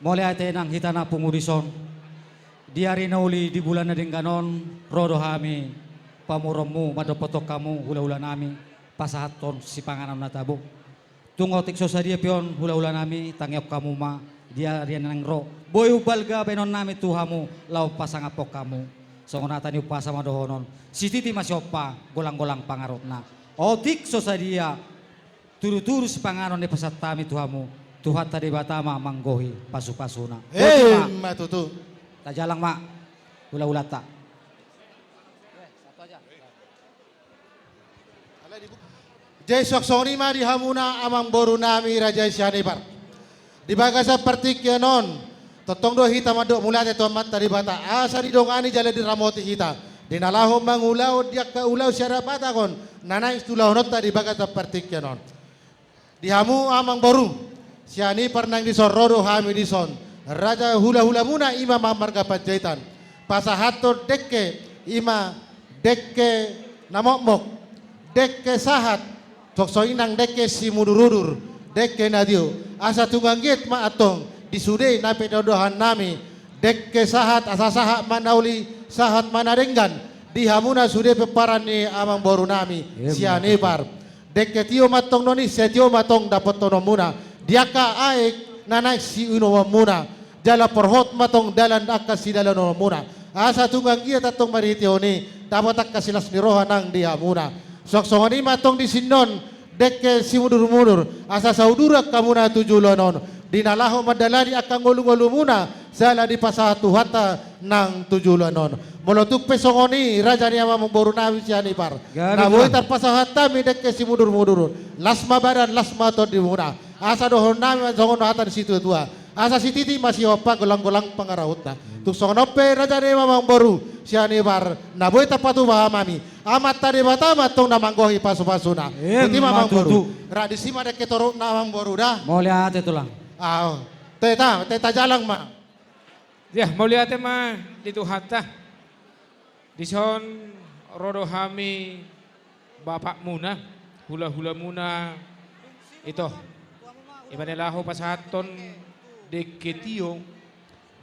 Mulai ate nang hitana pungurison. Diari na uli di bulan na din ganon, rodo hami, pamuromu, madopotok kamu, hula-hula nami, pasahaton si panganan na tabo. Tungo tikso sa dia pion, hula-hula nami, tangyap kamu ma, diari na nang ro. Boy ubalga benon nami tuhamu, lau pasangapok kamu. So ngunatan yung pasama dohonon, si titi masyopa, golang-golang pangarot na. O tikso sa dia, turu-turu si panganon ni pasatami tuhamu, tuhat tadi batama manggohi, pasu-pasuna. Matutu. Tajalang mak, ula-ula tak. Jesok soni ma di hamuna amang boru nami raja Syanibar. Di bagasa pertikyanon, totong do hita madok mulate to mat tadi bata. Asa di dongani jale di ramoti hita. Di nalaho mangulau dia ke ulau syara patakon. Nanai istulah nota di bagasa pertikyanon. Di hamu amang boru. Syani pernang di sorrodo hami di son. Raja hula-hula muna ima marga panjaitan. Pasahato dekke ima dekke namokmok. Dekke sahat. Tokso inang dekke si mudurudur. Dekke nadio. Asa tunganggit ma atong. Disude na pedodohan nami. Dekke sahat asa sahat manauli sahat manarenggan. Dihamuna sude peparan ni amang boru nami. Sianipar. Dekke tio matong noni setio matong dapat tono muna. Diaka aek nanak si uno muna. Jala perhot matong dalan akas si dalan muna. Asa tunggang iya tatong maritioni dapat akas silas ni roha nang dia muna. Sok-sokoni matong di sinon dekke si mudur-mudur. Asa saudurak kamuna tujulonon. Dinalaho madalani akan ngulu-ngulu muna. Sala di pasatu hata nang tujulonon. Molotuk pesongoni raja ni amang boru nawi Syanibar. Naboy tarpasahata mi dekke si mudur-mudur. Lasma badan lasma to di muna. Asa dohon nami songon hata di situ tua. Asa si titi masih opa golang-golang pangarawut na. Tuk songonope raja ni mamang boru Syanibar. Naboy tapatu bahamami. Amat tadi batama tong namanggohi pasu-pasuna. Iti mamang boru. Radisima dek ketorok namang boru dah. Mau lihat itu lang. Teta jalang ma. Ya, mau lihat ma itu hatta. Di son rodo hami bapak muna, hula-hula muna itu. Ibanilaho pasahaton dekke tio,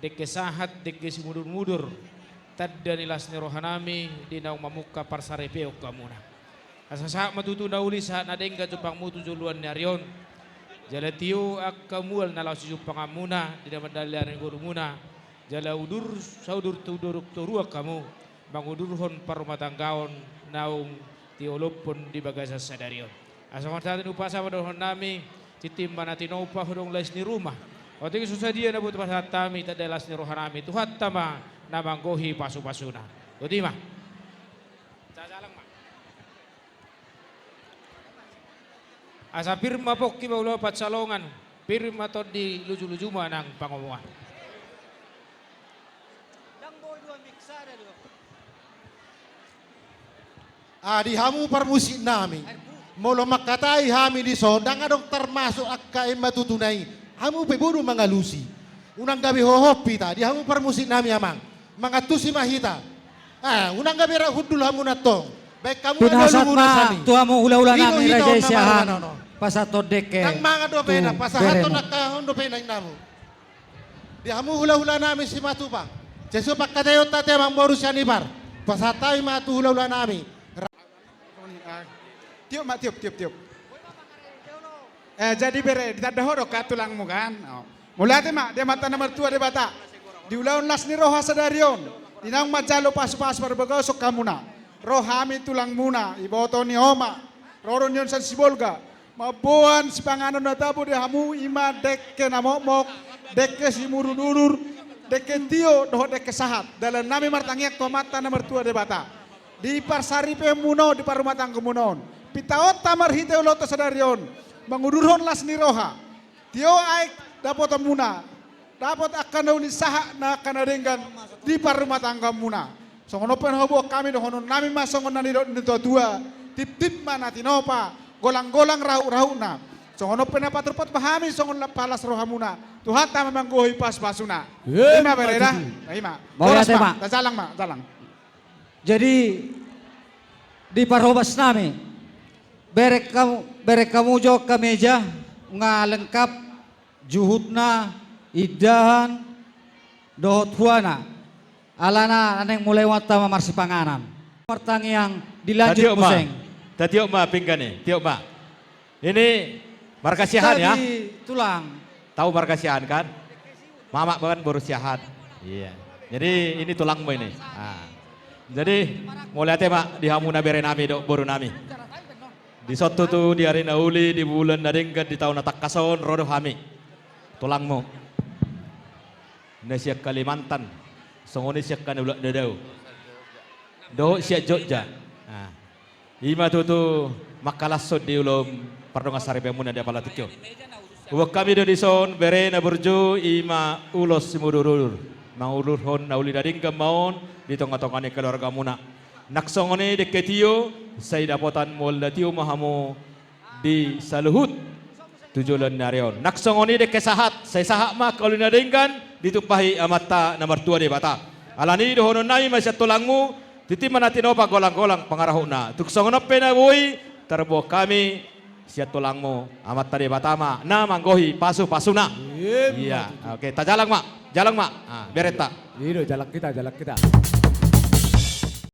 dekke sahat, dekke si mudur-mudur. Tadda nilas ni rohanami dinaw mamuka parsarepeo kamuna. Asa saat matutu nauli saat nadengga jupang mutu juluan nyarion. Jala tio akamual nalau si jupang amuna di dalam dalian guru muna. Jala udur saudur tuduruk turua kamu. Mangudurhon parumatanggaon naung tiolopon di bagasa sadarion. Asa martatin upasa padohon nami titim manatinopa hudong lais ni rumah. Otik susah dia nabut pasat tami tadalas ni rohanami tuhat tama namanggohi pasu-pasuna. Utima. Cacalang ma. Asa pirma pokki baulo patsalongan. Pirma to di luju-luju manang pangomongan. Di hamu permusik nami. Molo makatai hami di so. Dang adong termasuk akka matutunai. Hamu peburu mangalusi. Unang gabi hohopi ta. Di hamu permusik nami amang. Mangatusi mahita. Unang gabi rahudul hamu natong. Baik kamu Pinasat muna ma, sani. tuamu ula-ula nami Hino-hino raja na isyahan. marano. Pasato dekke. Nang mga dopena. tu Pasahato beremo. nakahon dopena namu. Di hamu hula-hula nami si matupa. Jesu pagkatayot tate amang boru Syanibar. Pasatay matu hula-hula nami. Tiup mak tiup. Jadi bere ditanda horok katulangmu kan. Mulai mak dia mata nomor tua dia bata. Di ulaun las ni roha sadarion. Dinang majalo pas-pas berbagau sok kamuna. Rohami tulang muna iboto ni oma. Roron yon san sibolga. Mabuan si panganon na tabo di hamu ima dekke namok dekke si murunurur dekke tio doho dekke sahat. Dalam nami martangiak ko mata nomor tua dia bata. Di parsari pemuno di parumatang kemunon. Pitaot tamar hiteu loto sadarion. Mangudurhon las ni roha. Tio aik dapat muna. Dapat akan daun saha na kanadenggan di parumatang muna. Songon open hobo kami dohonon nami masongon nani nito dua. Tip-tip mana tinopa. Golang-golang rahu-rahu na. Songon open apa terpat pahami songon palas roha muna. Tuhan ta memang gohi pas-pasuna. Ima bereda. Ima. Boleh Boros ate, ma. Mak. Jalang. Jadi di parobas nami berek kamu jok ke meja nga lengkap juhudna idahan dohot huana alana aneng mulai wata mamarsi panganan pertanyaan dilanjut museng Tiok ma pinggan nih, tiok ma. Ini markasihan ya. tulang Tahu markasihan kan? Mama kan baru siahan. Iya. Jadi ini tulangmu ini. Nah. Jadi mau lihat ya mak di hamuna bere nami dok baru nami. Di soto tuh di hari nauli di bulan naringkat di tahun natak kason rodo hami. Tulangmu. Nasiak Kalimantan. Songoni siak kan ulak dadau. Do siak Jogja. Nah. Ima tutu makalasod di ulom pardonga sari pemuna di apala tikyo. Uwak kami do dison bere na burju ima ulos simudurur. Maulur hon nauli daring kemaon di tongah-tongah keluarga muna. Naksongone de ketio saya dapotan mol datio mahamu di saluhut tujulan narion. Naksongone de kesahat saya sahak mah kalau nadengkan ditupahi amata nomor 2 de bata. Alani do honon nai masya tulangmu titi manatino pa golang-golang pangarahuna. Tuksongono pena woi terbo kami siat tulangmu amat tadi batama na manggohi pasu-pasuna. Iya, oke, ta jalang mak. Ah, bereta. Ini jalan kita.